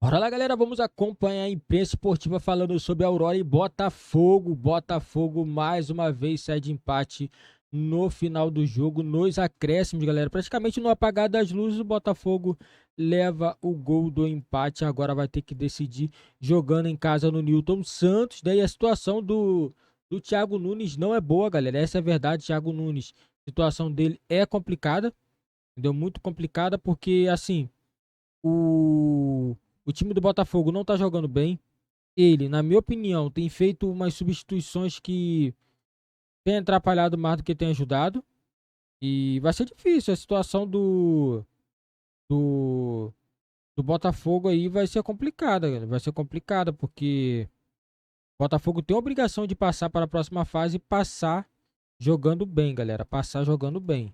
Bora lá, galera, vamos acompanhar a imprensa esportiva falando sobre Aurora e Botafogo. Botafogo mais uma vez sai de empate no final do jogo, nos acréscimos, galera. Praticamente no apagar das luzes, o Botafogo leva o gol do empate. Agora vai ter que decidir jogando em casa no Newton Santos. Daí a situação do Thiago Nunes não é boa, galera. Essa é a verdade. Thiago Nunes, a situação dele é complicada, entendeu? Muito complicada porque, assim, o time do Botafogo não tá jogando bem. Ele, na minha opinião, tem feito umas substituições que tem atrapalhado mais do que tem ajudado. E vai ser difícil. A situação do, do Botafogo aí vai ser complicada, galera. Vai ser complicada porque o Botafogo tem a obrigação de passar para a próxima fase e passar jogando bem, galera. Passar jogando bem.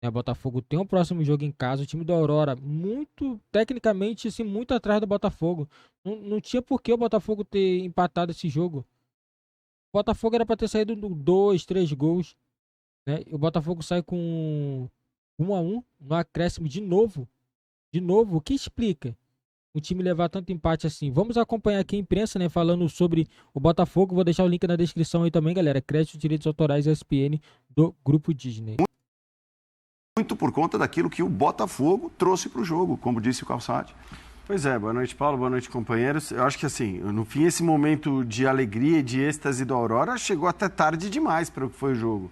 O Botafogo tem o próximo jogo em casa. O time do Aurora, muito, tecnicamente, assim, muito atrás do Botafogo. Não tinha por que o Botafogo ter empatado esse jogo. O Botafogo era para ter saído 2, 3 gols, né? E o Botafogo sai com 1-1 no acréscimo de novo. De novo, o que explica o time levar tanto empate assim? Vamos acompanhar aqui a imprensa, né, falando sobre o Botafogo. Vou deixar o link na descrição aí também, galera. Crédito, direitos autorais ESPN do Grupo Disney. Muito por conta daquilo que o Botafogo trouxe para o jogo, como disse o Calçade. Pois é, boa noite, Paulo, boa noite, companheiros. Eu acho que, assim, no fim, esse momento de alegria e de êxtase do Aurora chegou até tarde demais para o que foi o jogo.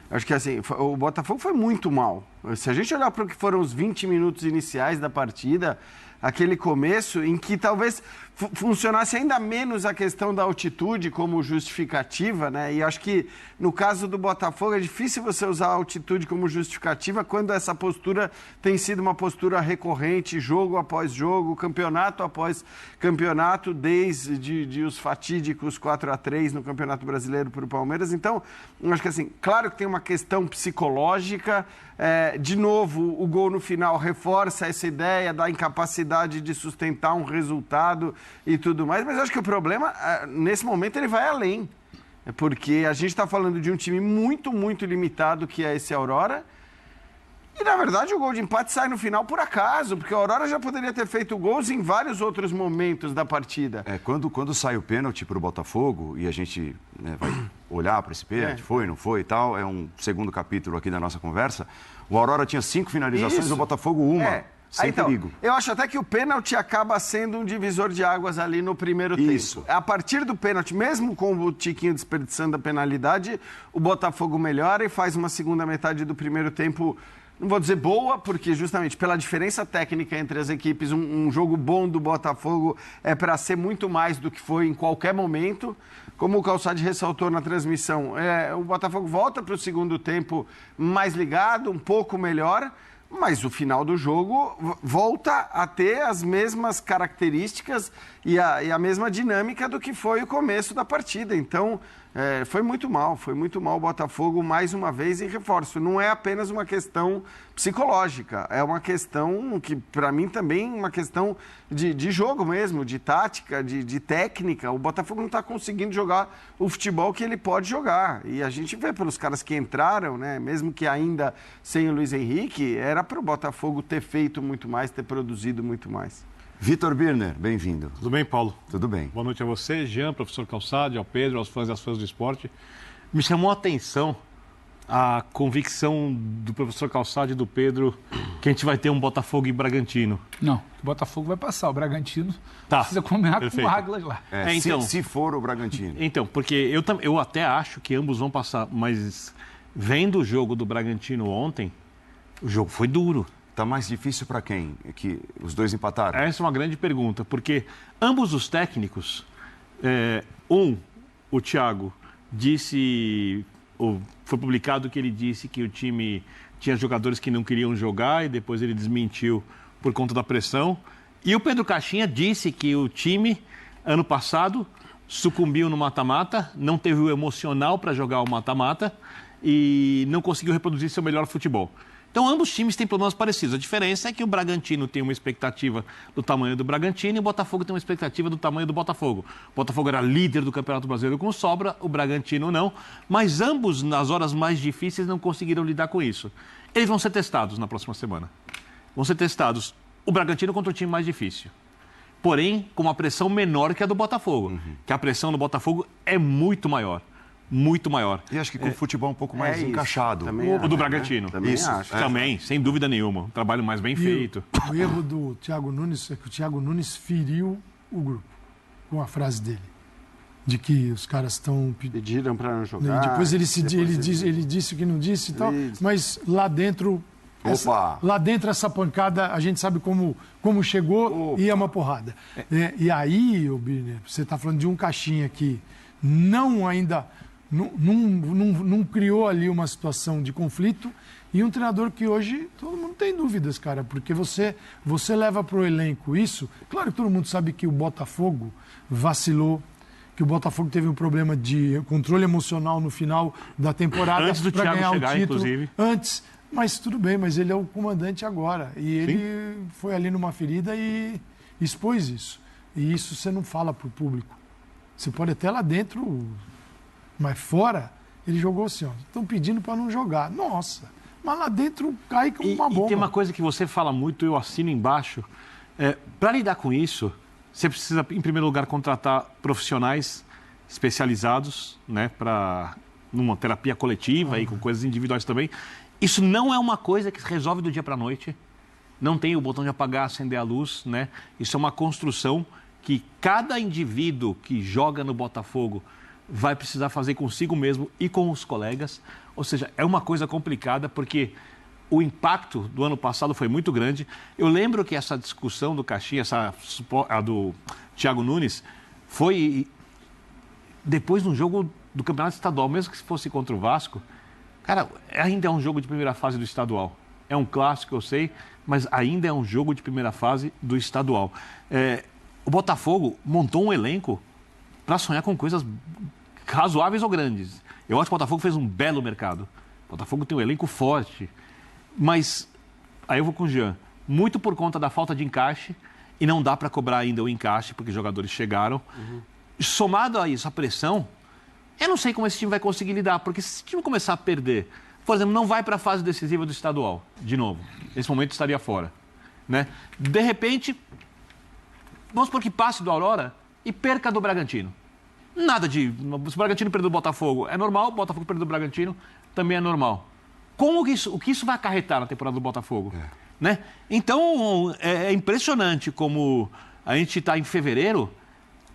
Eu acho que, assim, o Botafogo foi muito mal. Se a gente olhar para o que foram os 20 minutos iniciais da partida, aquele começo em que talvez funcionasse ainda menos a questão da altitude como justificativa, né? E acho que no caso do Botafogo é difícil você usar a altitude como justificativa quando essa postura tem sido uma postura recorrente, jogo após jogo, campeonato após campeonato, desde os fatídicos 4-3 no Campeonato Brasileiro para o Palmeiras. Então, acho que assim, claro que tem uma questão psicológica. De novo, o gol no final reforça essa ideia da incapacidade de sustentar um resultado e tudo mais, mas acho que o problema, nesse momento, ele vai além. Porque a gente está falando de um time muito, muito limitado, que é esse Aurora, e, na verdade, o gol de empate sai no final por acaso, porque a Aurora já poderia ter feito gols em vários outros momentos da partida. Quando sai o pênalti para o Botafogo, e a gente vai olhar para esse pênalti, foi, não foi e tal, é um segundo capítulo aqui da nossa conversa, o Aurora tinha 5 finalizações, o Botafogo 1, sem perigo. Eu acho até que o pênalti acaba sendo um divisor de águas ali no primeiro tempo. A partir do pênalti, mesmo com o Tiquinho desperdiçando a penalidade, o Botafogo melhora e faz uma segunda metade do primeiro tempo. Não vou dizer boa, porque justamente pela diferença técnica entre as equipes, um jogo bom do Botafogo é para ser muito mais do que foi em qualquer momento. Como o Calçade ressaltou na transmissão, o Botafogo volta para o segundo tempo mais ligado, um pouco melhor, mas o final do jogo volta a ter as mesmas características e a mesma dinâmica do que foi o começo da partida. Então, foi muito mal o Botafogo mais uma vez, e reforço, não é apenas uma questão psicológica, é uma questão que, para mim, também uma questão de jogo mesmo, de tática, de técnica. O Botafogo não está conseguindo jogar o futebol que ele pode jogar, e a gente vê pelos caras que entraram, né, mesmo que ainda sem o Luiz Henrique, era para o Botafogo ter feito muito mais, ter produzido muito mais. Vitor Birner, bem-vindo. Tudo bem, Paulo? Tudo bem. Boa noite a você, Jean, professor Calçade, ao Pedro, aos fãs e às fãs do esporte. Me chamou a atenção a convicção do professor Calçade e do Pedro que a gente vai ter um Botafogo e Bragantino. Não, o Botafogo vai passar, o Bragantino tá. Precisa combinar Perfeito. com o Águilas lá. Então, se for o Bragantino. Então, porque eu até acho que ambos vão passar, mas vendo o jogo do Bragantino ontem, o jogo foi duro. Tá mais difícil para quem? Que os dois empataram? Essa é uma grande pergunta, porque ambos os técnicos, o Thiago disse, foi publicado que ele disse que o time tinha jogadores que não queriam jogar e depois ele desmentiu por conta da pressão. E o Pedro Caixinha disse que o time, ano passado, sucumbiu no mata-mata, não teve o emocional para jogar o mata-mata e não conseguiu reproduzir seu melhor futebol. Então, ambos times têm problemas parecidos. A diferença é que o Bragantino tem uma expectativa do tamanho do Bragantino e o Botafogo tem uma expectativa do tamanho do Botafogo. O Botafogo era líder do Campeonato Brasileiro com sobra, o Bragantino não. Mas ambos, nas horas mais difíceis, não conseguiram lidar com isso. Eles vão ser testados na próxima semana. Vão ser testados o Bragantino contra o time mais difícil. porém com uma pressão menor que a do Botafogo. Que a pressão do Botafogo é muito maior. Muito maior. E acho que com o futebol um pouco mais encaixado. O do Bragantino. Também acho. Também, sem dúvida nenhuma. Um trabalho mais bem feito. O erro do Thiago Nunes é que o Thiago Nunes feriu o grupo com a frase dele. De que os caras estão... Pediram para não jogar. E depois ele disse o que não disse e tal. Mas lá dentro... Lá dentro essa pancada, a gente sabe como chegou e é uma porrada. E aí, Birner, você está falando de um caixinha que não criou ali uma situação de conflito e um treinador que hoje todo mundo tem dúvidas, cara, porque você leva para o elenco isso. Claro que todo mundo sabe que o Botafogo vacilou, que o Botafogo teve um problema de controle emocional no final da temporada para ganhar o título. Inclusive. Antes, mas tudo bem, mas ele é o comandante agora e ele foi ali numa ferida e expôs isso. E isso você não fala para o público. Você pode até lá dentro... Mas fora, ele jogou assim, ó. Estão pedindo para não jogar. Nossa, mas lá dentro cai como uma bomba. E tem uma coisa que você fala muito, eu assino embaixo. Para lidar com isso, você precisa, em primeiro lugar, contratar profissionais especializados, né, para numa terapia coletiva e com coisas individuais também. Isso não é uma coisa que se resolve do dia para a noite. Não tem o botão de apagar, acender a luz, né? Isso é uma construção que cada indivíduo que joga no Botafogo vai precisar fazer consigo mesmo e com os colegas. Ou seja, é uma coisa complicada porque o impacto do ano passado foi muito grande. Eu lembro que essa discussão do Caxias, a do Thiago Nunes, foi depois de um jogo do Campeonato Estadual, mesmo que fosse contra o Vasco. Cara, ainda é um jogo de primeira fase do estadual. É um clássico, eu sei, mas ainda é um jogo de primeira fase do estadual. O Botafogo montou um elenco para sonhar com coisas razoáveis ou grandes. Eu acho que o Botafogo fez um belo mercado. O Botafogo tem um elenco forte. Mas, aí eu vou com o Jean, muito por conta da falta de encaixe, e não dá para cobrar ainda o encaixe, porque os jogadores chegaram. Somado a isso, a pressão, eu não sei como esse time vai conseguir lidar, porque se esse time começar a perder, por exemplo, não vai para a fase decisiva do estadual, de novo. Nesse momento estaria fora. Né? De repente, vamos supor que passe do Aurora e perca do Bragantino. Nada de... Se o Bragantino perder do Botafogo é normal, o Botafogo perder do Bragantino também é normal. O que isso vai acarretar na temporada do Botafogo? Né? Então, é impressionante como a gente está em fevereiro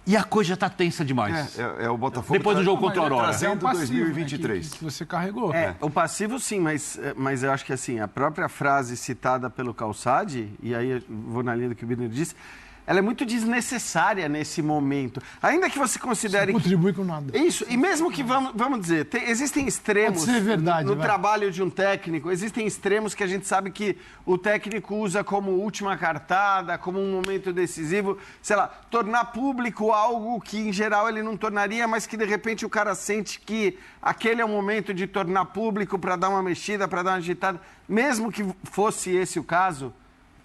e a coisa já está tensa demais. O Botafogo depois do jogo contra o Aurora. Trazendo 2023. Que você carregou. O passivo sim, mas eu acho que assim, a própria frase citada pelo Calçade, e aí eu vou na linha do que o Birner disse, ela é muito desnecessária nesse momento. Ainda que você considere... Não contribui com nada. Isso, e mesmo que, vamos dizer, existem extremos Pode ser verdade, no trabalho de um técnico, existem extremos que a gente sabe que o técnico usa como última cartada, como um momento decisivo, sei lá, tornar público algo que em geral ele não tornaria, mas que de repente o cara sente que aquele é o momento de tornar público para dar uma mexida, para dar uma agitada. Mesmo que fosse esse o caso...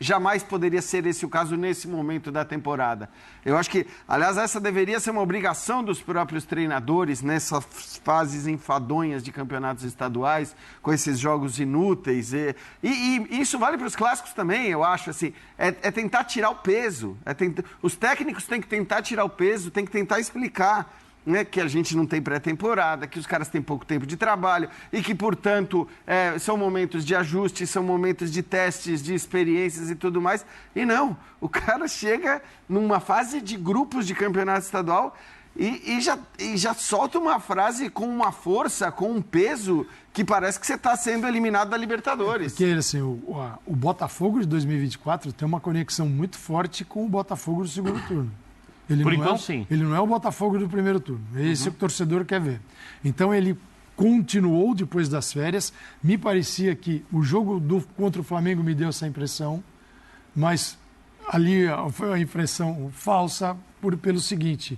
Jamais poderia ser esse o caso nesse momento da temporada. Eu acho que, aliás, essa deveria ser uma obrigação dos próprios treinadores nessas fases enfadonhas de campeonatos estaduais, com esses jogos inúteis. E isso vale para os clássicos também, eu acho. Assim, é tentar tirar o peso. Os técnicos têm que tentar tirar o peso, têm que tentar explicar. Né, que a gente não tem pré-temporada, que os caras têm pouco tempo de trabalho e que, portanto, são momentos de ajuste, são momentos de testes, de experiências e tudo mais. E não, o cara chega numa fase de grupos de campeonato estadual e já solta uma frase com uma força, com um peso que parece que você está sendo eliminado da Libertadores. Porque, assim, o Botafogo de 2024 tem uma conexão muito forte com o Botafogo do segundo turno. Por enquanto, sim. Ele não é o Botafogo do primeiro turno. Esse é o que o torcedor quer ver. Então, ele continuou depois das férias. Me parecia que o jogo contra o Flamengo me deu essa impressão, mas ali foi uma impressão falsa pelo seguinte,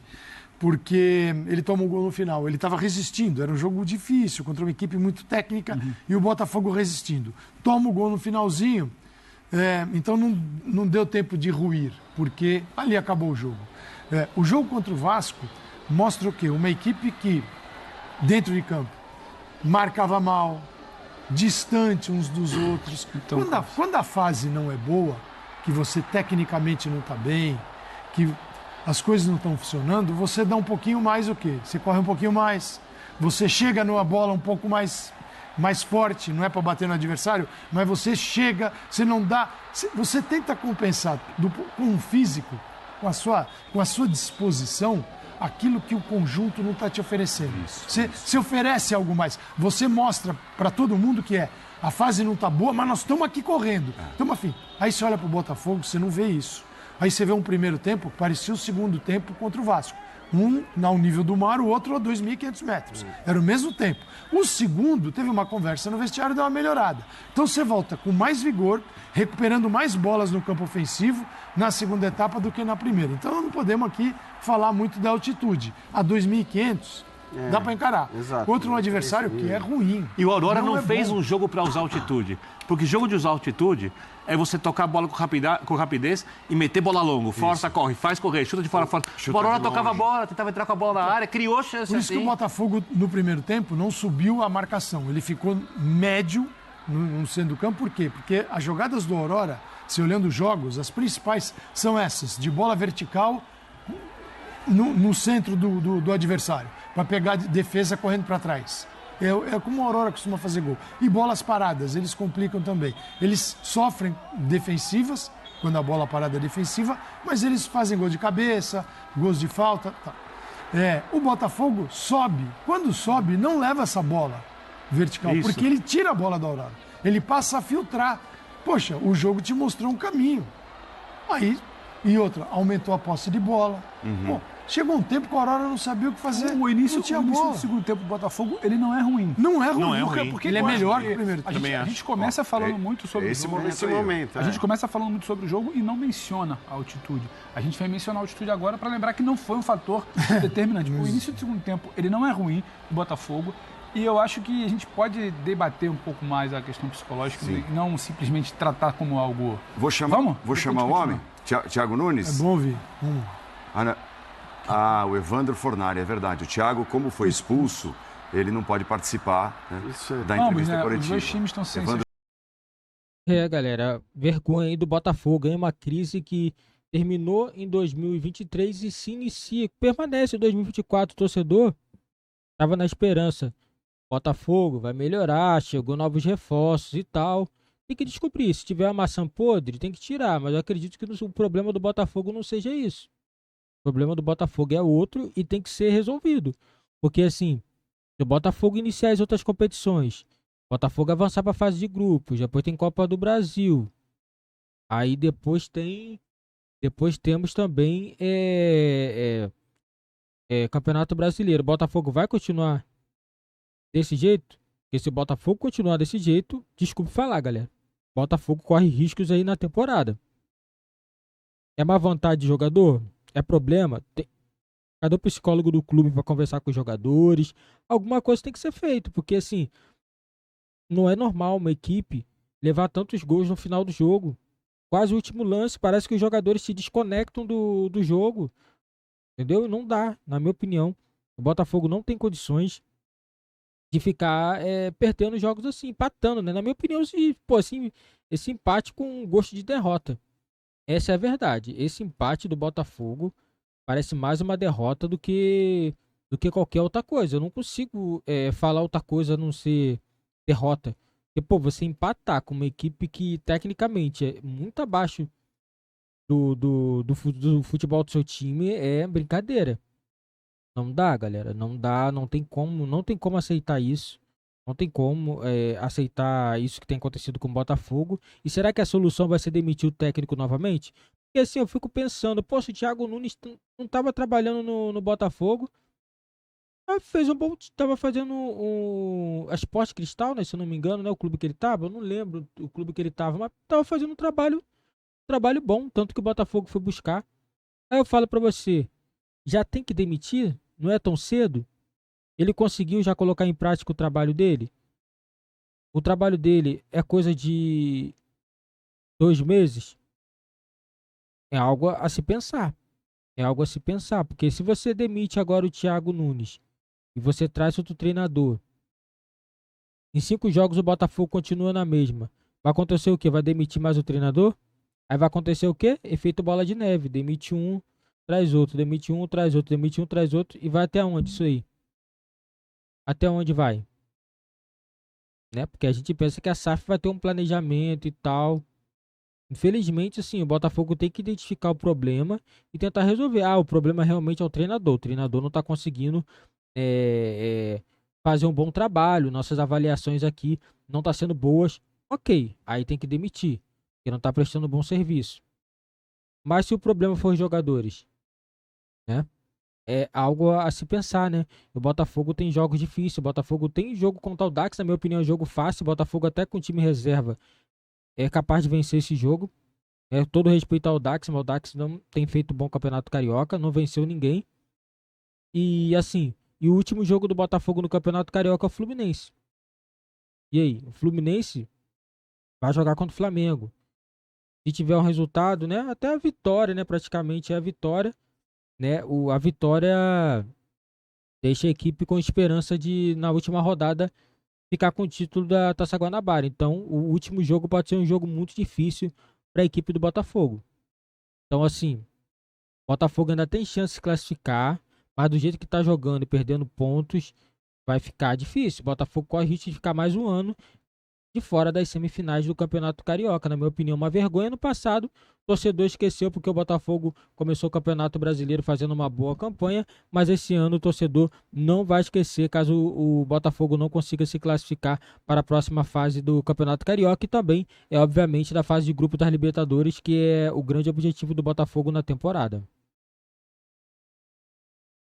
porque ele toma um gol no final. Ele estava resistindo, era um jogo difícil, contra uma equipe muito técnica, e o Botafogo resistindo. Toma o gol no finalzinho, então não deu tempo de ruir, porque ali acabou o jogo. O jogo contra o Vasco mostra o quê? Uma equipe que, dentro de campo, marcava mal, distante uns dos outros. Então, quando a fase não é boa, que você tecnicamente não está bem, que as coisas não estão funcionando, você dá um pouquinho mais o quê? Você corre um pouquinho mais, você chega numa bola um pouco mais forte, não é para bater no adversário, mas você chega, você não dá, você tenta compensar com o físico, com a sua disposição, aquilo que o conjunto não está te oferecendo. Você oferece algo mais, você mostra para todo mundo que a fase não está boa, mas nós estamos aqui correndo, estamos afim. Aí você olha para o Botafogo, você não vê isso. Aí você vê um primeiro tempo, parecia o segundo tempo contra o Vasco. Um ao nível do mar, o outro a 2.500 metros. Era o mesmo tempo. O segundo teve uma conversa no vestiário e deu uma melhorada. Então você volta com mais vigor, recuperando mais bolas no campo ofensivo na segunda etapa do que na primeira. Então não podemos aqui falar muito da altitude. A 2.500 dá para encarar. Exato. Contra um adversário que é ruim. E o Aurora não é fez bom. um jogo para usar altitude. Porque jogo de usar altitude é você tocar a bola com rapidez e meter bola longa. Força, corre, faz correr, chuta de fora, fora. O Aurora tocava a bola, tentava entrar com a bola na área, criou chance Por isso que o assim. Botafogo, no primeiro tempo, não subiu a marcação. Ele ficou médio no centro do campo. Por quê? Porque as jogadas do Aurora, se olhando os jogos, as principais são essas, de bola vertical no centro do adversário, para pegar defesa correndo para trás. É como o Aurora costuma fazer gol. E bolas paradas, eles complicam também. Eles sofrem defensivas, quando a bola parada é defensiva, mas eles fazem gol de cabeça, gols de falta. Tá. O Botafogo sobe. Quando sobe, não leva essa bola vertical, Isso. porque ele tira a bola da Aurora. Ele passa a filtrar. Poxa, o jogo te mostrou um caminho. Aí, e outra, aumentou a posse de bola. Pô, chegou um tempo que o Aurora não sabia o que fazer. O início, não tinha o início bola. do segundo tempo do Botafogo, ele não é ruim. Não é ruim. Não é Porque- ruim. Porque ele é melhor que o primeiro tempo. A gente começa falando muito sobre o jogo. Nesse momento. A gente começa falando muito sobre o jogo e não menciona a altitude. A gente vai mencionar a altitude agora para lembrar que não foi um fator determinante. O início do segundo tempo, ele não é ruim, o Botafogo. E eu acho que a gente pode debater um pouco mais a questão psicológica e não simplesmente tratar como algo... Vou chamar Depois o a gente homem, Thiago Nunes. É bom ouvir. Vamos. O Evandro Fornari, é verdade. O Thiago, como foi expulso, ele não pode participar, né, Isso é- da Ambos, entrevista né? Os coletiva. dois times estão sem... Evandro Galera, vergonha aí do Botafogo. Ganha uma crise que terminou em 2023 e se inicia, permanece em 2024. O torcedor tava na esperança. Botafogo vai melhorar, chegou novos reforços e tal. Tem que descobrir. Se tiver uma maçã podre, tem que tirar. Mas eu acredito que o problema do Botafogo não seja isso. O problema do Botafogo é outro e tem que ser resolvido. Porque assim, se o Botafogo iniciar as outras competições, o Botafogo avançar para a fase de grupos, depois tem Copa do Brasil. Aí depois temos também Campeonato Brasileiro. O Botafogo vai continuar desse jeito? Porque se o Botafogo continuar desse jeito, desculpe falar, galera, o Botafogo corre riscos aí na temporada. É má vontade de jogador? É problema? Cadê o psicólogo do clube para conversar com os jogadores? Alguma coisa tem que ser feito, porque assim, não é normal uma equipe levar tantos gols no final do jogo. Quase o último lance, parece que os jogadores se desconectam do jogo. Entendeu? Não dá, na minha opinião. O Botafogo não tem condições de ficar perdendo jogos assim, empatando, né? Na minha opinião, esse empate com gosto de derrota. Essa é a verdade. Esse empate do Botafogo parece mais uma derrota do que qualquer outra coisa. Eu não consigo falar outra coisa a não ser derrota. Porque, pô, você empatar com uma equipe que tecnicamente é muito abaixo do futebol do seu time é brincadeira. Não dá, galera. Não dá, não tem como aceitar isso. Não tem como aceitar isso que tem acontecido com o Botafogo. E será que a solução vai ser demitir o técnico novamente? Porque assim, eu fico pensando, poxa, o Thiago Nunes não estava trabalhando no Botafogo. Tava fazendo a Sport Cristal, né, se eu não me engano, né, o clube que ele tava. Eu não lembro o clube que ele tava, mas tava fazendo um trabalho bom, tanto que o Botafogo foi buscar. Aí eu falo pra você, já tem que demitir? Não é tão cedo? Ele conseguiu já colocar em prática o trabalho dele? O trabalho dele é coisa de 2 meses? É algo a se pensar. É algo a se pensar. Porque se você demite agora o Thiago Nunes e você traz outro treinador, em 5 jogos o Botafogo continua na mesma. Vai acontecer o quê? Vai demitir mais o treinador? Aí vai acontecer o quê? Efeito bola de neve. Demite um, traz outro, demite um, traz outro, demite um, traz outro, e vai até onde isso aí? Até onde vai? Né? Porque a gente pensa que a SAF vai ter um planejamento e tal. Infelizmente, assim, o Botafogo tem que identificar o problema e tentar resolver. Ah, o problema realmente é o treinador. O treinador não está conseguindo fazer um bom trabalho. Nossas avaliações aqui não estão sendo boas. Ok, aí tem que demitir, porque não está prestando bom serviço. Mas se o problema for os jogadores, né? É algo a se pensar, né? O Botafogo tem jogos difíceis. O Botafogo tem jogo contra o Dax, na minha opinião, é um jogo fácil. O Botafogo até com time reserva é capaz de vencer esse jogo. Todo respeito ao Dax, mas o Dax não tem feito bom campeonato carioca, não venceu ninguém. E assim, e o último jogo do Botafogo no campeonato carioca é o Fluminense. E aí, o Fluminense vai jogar contra o Flamengo. Se tiver um resultado, né, até a vitória, né, praticamente é a vitória, né? A vitória deixa a equipe com esperança de na última rodada ficar com o título da Taça Guanabara. Então, o último jogo pode ser um jogo muito difícil para a equipe do Botafogo. Então, assim, o Botafogo ainda tem chance de se classificar, mas do jeito que está jogando e perdendo pontos, vai ficar difícil. O Botafogo corre risco de ficar mais um ano de fora das semifinais do Campeonato Carioca. Na minha opinião, uma vergonha. No passado, o torcedor esqueceu porque o Botafogo começou o Campeonato Brasileiro fazendo uma boa campanha, mas esse ano o torcedor não vai esquecer caso o Botafogo não consiga se classificar para a próxima fase do Campeonato Carioca e também, obviamente, da fase de grupo das Libertadores, que é o grande objetivo do Botafogo na temporada.